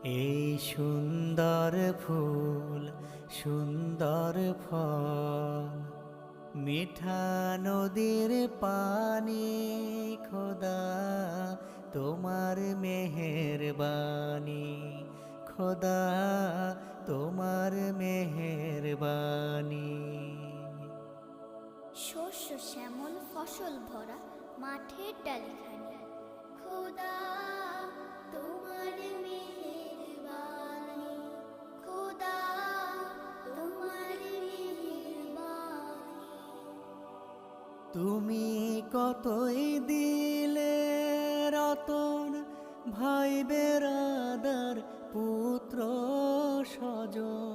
এই সুন্দর ফুল সুন্দর ফল, মিঠা নদীর পানি, খোদা তোমার মেহেরবানি, খোদা তোমার মেহেরবানি। শস্য শ্যামল ফসল ভরা মাঠের ডালিখানি, খোদা তোমার মেহেরবানি, খোদা তোমার মেহেরবানি। তুমি কতই দিলে রতন, ভাই বেরাদার পুত্র স্বজন,